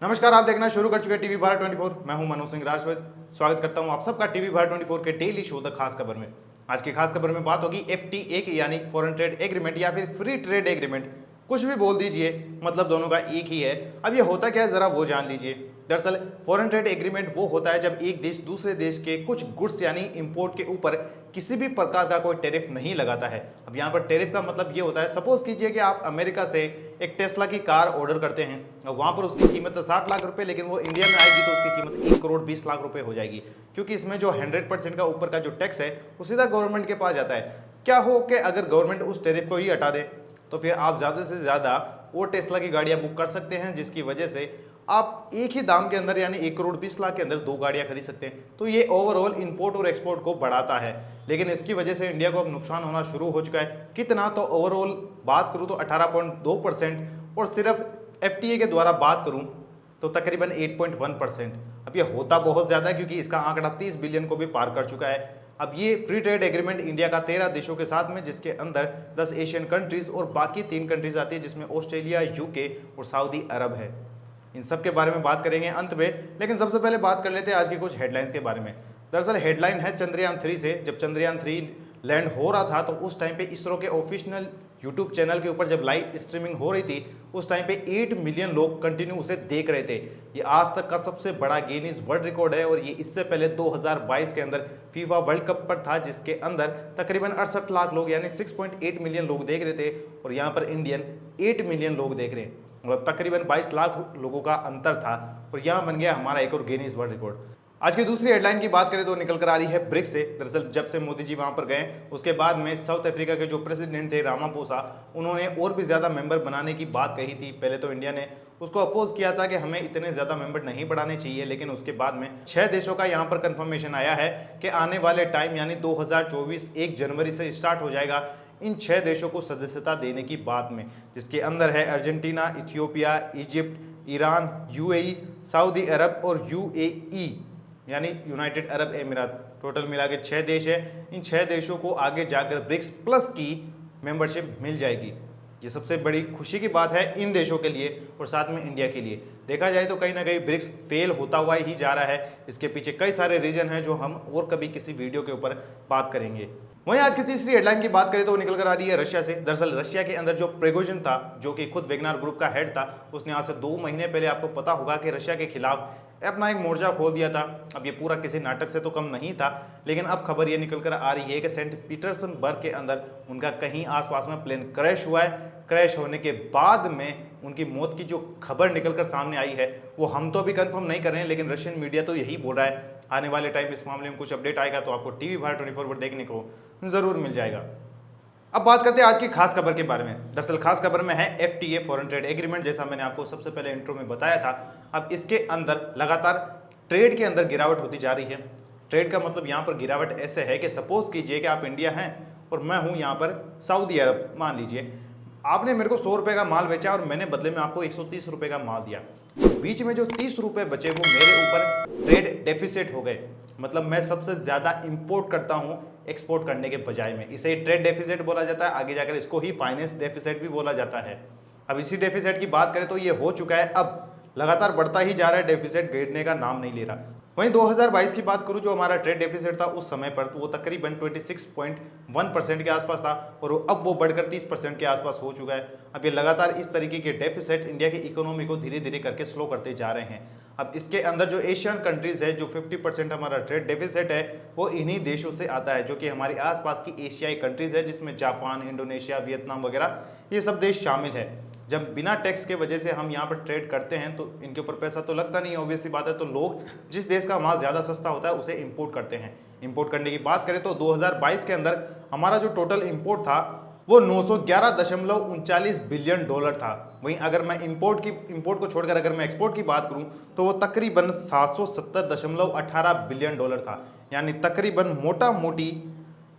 नमस्कार, आप देखना शुरू कर चुके हैं टीवी भारत 24। मैं हूं मनु सिंह राजपूत। स्वागत करता हूं आप सबका टीवी भारत 24 के डेली शो द खास खबर में। आज की खास खबर में बात होगी एफटीए की, यानी फॉरेन ट्रेड एग्रीमेंट या फिर फ्री ट्रेड एग्रीमेंट, कुछ भी बोल दीजिए, मतलब दोनों का एक ही है। अब ये होता क्या है, जरा वो जान लीजिए। दरअसल फॉरेन ट्रेड एग्रीमेंट वो होता है जब एक देश दूसरे देश के कुछ गुड्स यानी इंपोर्ट के ऊपर किसी भी प्रकार का कोई टैरिफ नहीं लगाता है। अब यहाँ पर टैरिफ का मतलब ये होता है, सपोज कीजिए कि आप अमेरिका से एक टेस्ला की कार ऑर्डर करते हैं और वहाँ पर उसकी कीमत 60 लाख रुपए, लेकिन वो इंडिया में आएगी तो उसकी कीमत 1 करोड़ 20 लाख रुपए हो जाएगी, क्योंकि इसमें जो 100% का ऊपर का जो टैक्स है वो सीधा गवर्नमेंट के पास जाता है। क्या हो कि अगर गवर्नमेंट उस टैरिफ को ही हटा दे तो फिर आप ज़्यादा से ज़्यादा वो टेस्ला की गाड़ियाँ बुक कर सकते हैं, जिसकी वजह से आप एक ही दाम के अंदर यानी 1 करोड़ 20 लाख के अंदर 2 गाड़ियां खरीद सकते हैं। तो ये ओवरऑल इंपोर्ट और एक्सपोर्ट को बढ़ाता है, लेकिन इसकी वजह से इंडिया को अब नुकसान होना शुरू हो चुका है। कितना, तो ओवरऑल बात करूं तो 18.2%, और सिर्फ एफटीए के द्वारा बात करूं तो तकरीबन 8.1%। अब ये होता बहुत ज़्यादा है क्योंकि इसका आंकड़ा 30 बिलियन को भी पार कर चुका है। अब ये फ्री ट्रेड एग्रीमेंट इंडिया का 13 देशों के साथ में, जिसके अंदर 10 एशियन कंट्रीज और बाकी 3 कंट्रीज आती है, जिसमें ऑस्ट्रेलिया, यूके और सऊदी अरब है। इन सब के बारे में बात करेंगे अंत में, लेकिन सबसे पहले बात कर लेते हैं आज की कुछ हेडलाइंस के बारे में। दरअसल हेडलाइन है चंद्रयान 3 से। जब चंद्रयान 3 लैंड हो रहा था तो उस टाइम पे इसरो के ऑफिशियल यूट्यूब चैनल के ऊपर जब लाइव स्ट्रीमिंग हो रही थी, उस टाइम पे 8 मिलियन लोग कंटिन्यू उसे देख रहे थे। ये आज तक का सबसे बड़ा गिनीज वर्ल्ड रिकॉर्ड है, और ये इससे पहले 2022 के अंदर फीफा वर्ल्ड कप पर था, जिसके अंदर तकरीबन 68 लाख लोग यानी 6.8 मिलियन लोग देख रहे थे, और यहाँ पर इंडियन 8 मिलियन लोग देख रहे हैं, मतलब तकरीबन 22 लाख लोगों का अंतर था, और यहाँ बन गया हमारा एक और गिनीज वर्ल्ड रिकॉर्ड। आज की दूसरी हेडलाइन की बात करें तो निकल कर आ रही है ब्रिक्स से। दरअसल जब से मोदी जी वहां पर गए उसके बाद में साउथ अफ्रीका के जो प्रेसिडेंट थे रामापोसा, उन्होंने और भी ज्यादा मेंबर बनाने की बात कही थी। पहले तो इंडिया ने उसको अपोज किया था कि हमें इतने ज्यादा मेंबर नहीं बढ़ाने चाहिए, लेकिन उसके बाद में 6 देशों का यहाँ पर कंफर्मेशन आया है कि आने वाले टाइम यानी 2024 1 जनवरी से स्टार्ट हो जाएगा इन 6 देशों को सदस्यता देने की बात में, जिसके अंदर है Argentina, Ethiopia, Egypt, Iran, UAE, सऊदी अरब और यूएई यानी यूनाइटेड अरब एमिरात। टोटल मिला के 6 देश है। इन 6 देशों को आगे जाकर ब्रिक्स प्लस की मेंबरशिप मिल जाएगी। ये सबसे बड़ी खुशी की बात है इन देशों के लिए और साथ में इंडिया के लिए। देखा जाए तो कहीं ना कहीं ब्रिक्स फेल होता हुआ ही जा रहा है। इसके पीछे कई सारे रीजन हैं जो हम और कभी किसी वीडियो के ऊपर बात करेंगे। वहीं आज की तीसरी हेडलाइन की बात करें तो निकल कर आ रही है रशिया से। दरअसल रशिया के अंदर जो प्रिगोजिन था, जो कि खुद वेगनर ग्रुप का हेड था, उसने आज से 2 महीने पहले, आपको पता होगा कि रशिया के खिलाफ अपना एक मोर्चा खोल दिया था। अब ये पूरा किसी नाटक से तो कम नहीं था, लेकिन अब खबर ये निकल कर आ रही है कि सेंट पीटर्सबर्ग के अंदर उनका कहीं आसपास में प्लेन क्रैश हुआ है। क्रैश होने के बाद में उनकी मौत की जो खबर निकलकर सामने आई है वो हम तो अभी कंफर्म नहीं कर रहे हैं, लेकिन रशियन मीडिया तो यही बोल रहा है। आने वाले टाइम इस मामले में कुछ अपडेट आएगा तो आपको टीवी भारत 24 पर देखने को जरूर मिल जाएगा। अब बात करते हैं आज की खास खबर के बारे में। दरअसल खास खबर में है एफटीए फॉरेन ट्रेड एग्रीमेंट, जैसा मैंने आपको सबसे पहले इंट्रो में बताया था। अब इसके अंदर लगातार ट्रेड के अंदर गिरावट होती जा रही है। ट्रेड का मतलब यहाँ पर गिरावट ऐसे है कि सपोज कीजिए कि आप इंडिया हैं और मैं हूँ यहाँ पर सऊदी अरब। मान लीजिए आपने मेरे को 100 रुपये का माल बेचा और मैंने बदले में आपको 130 रुपये का माल दिया, तो बीच में जो 30 रुपये बचे वो मेरे ऊपर ट्रेड डेफिसिट हो गए। मतलब मैं सबसे ज्यादा इंपोर्ट करता हूं एक्सपोर्ट करने के बजाय में। इसे ट्रेड डेफिसिट बोला जाता है, आगे जाकर इसको ही फाइनेंस डेफिसिट भी बोला जाता है। अब इसी डेफिसिट की बात करें तो ये हो चुका है, अब लगातार बढ़ता ही जा रहा है, डेफिसिट गिरने का नाम नहीं ले रहा। वहीं 2022 की बात करूं, जो हमारा ट्रेड डेफिसिट था उस समय पर, तो वो तकरीबन 26.1% के आसपास था, और अब वो बढ़कर 30% के आसपास हो चुका है। अब ये लगातार इस तरीके के डेफिसिट इंडिया की इकोनॉमी को धीरे धीरे करके स्लो करते जा रहे हैं। अब इसके अंदर जो एशियन कंट्रीज है, जो 50% हमारा ट्रेड डेफिसिट है, वो इन्हीं देशों से आता है, जो कि हमारी आसपास की एशियाई कंट्रीज है, जिसमें जापान, इंडोनेशिया, वियतनाम वगैरह ये सब देश शामिल है। जब बिना टैक्स के वजह से हम यहाँ पर ट्रेड करते हैं तो इनके ऊपर पैसा तो लगता नहीं है, ऑब्वियस सी बात है। तो लोग जिस देश का माल ज़्यादा सस्ता होता है उसे इंपोर्ट करते हैं। इंपोर्ट करने की बात करें तो 2022 के अंदर हमारा जो टोटल इंपोर्ट था वो 911.39 बिलियन डॉलर था। वहीं अगर मैं इंपोर्ट को छोड़कर अगर मैं एक्सपोर्ट की बात करूं तो वो तकरीबन 770.18 बिलियन डॉलर था, यानी तकरीबन मोटा मोटी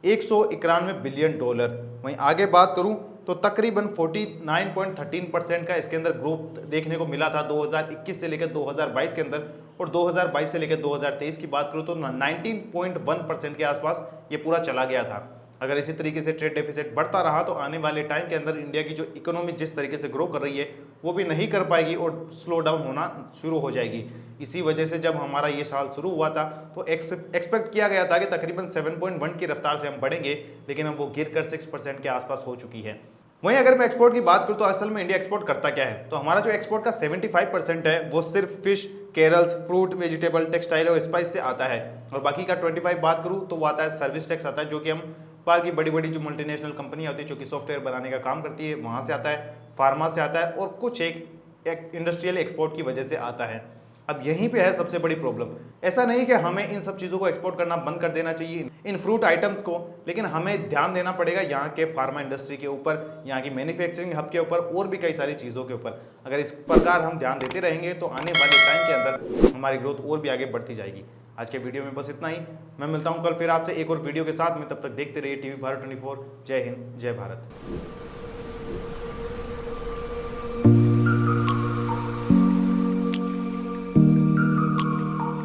191 बिलियन डॉलर। वहीं आगे बात करूं तो तकरीबन 49.13% का इसके अंदर ग्रोथ देखने को मिला था 2021 से लेकर 2022 के अंदर, और 2022 से लेकर 2023 की बात करूं तो 19.1% के आसपास ये पूरा चला गया था। अगर इसी तरीके से ट्रेड डेफिसिट बढ़ता रहा तो आने वाले टाइम के अंदर इंडिया की जो इकोनॉमी जिस तरीके से ग्रो कर रही है वो भी नहीं कर पाएगी और स्लो डाउन होना शुरू हो जाएगी। इसी वजह से जब हमारा ये साल शुरू हुआ था तो एक्सपेक्ट किया गया था कि तकरीबन 7.1 की रफ्तार से हम बढ़ेंगे, लेकिन अब वो गिर कर 6% के आसपास हो चुकी है। वहीं अगर मैं एक्सपोर्ट की बात करूं तो असल में इंडिया एक्सपोर्ट करता क्या है, तो हमारा जो एक्सपोर्ट का 75% है वो सिर्फ fish, carols, fruit, vegetable, textile और स्पाइस से आता है, और बाकी का 25 बात करूं तो वो आता है सर्विस टैक्स आता है, जो कि हम बाहर की बड़ी बड़ी जो मल्टीनेशनल कंपनियां होती है जो कि सॉफ्टवेयर बनाने का काम करती है वहां से आता है, फार्मा से आता है और कुछ एक इंडस्ट्रियल एक्सपोर्ट की वजह से आता है। अब यहीं पे है सबसे बड़ी प्रॉब्लम। ऐसा नहीं कि हमें इन सब चीज़ों को एक्सपोर्ट करना बंद कर देना चाहिए, इन फ्रूट आइटम्स को, लेकिन हमें ध्यान देना पड़ेगा यहाँ के फार्मा इंडस्ट्री के ऊपर, यहाँ की मैन्युफैक्चरिंग हब के ऊपर और भी कई सारी चीज़ों के ऊपर। अगर इस प्रकार हम ध्यान देते रहेंगे तो आने वाले टाइम के अंदर हमारी ग्रोथ और भी आगे बढ़ती जाएगी। आज के वीडियो में बस इतना ही। मैं मिलता हूँ कल फिर आपसे एक और वीडियो के साथ में, तब तक देखते रहिए टीवी भारत 24। जय हिंद, जय भारत।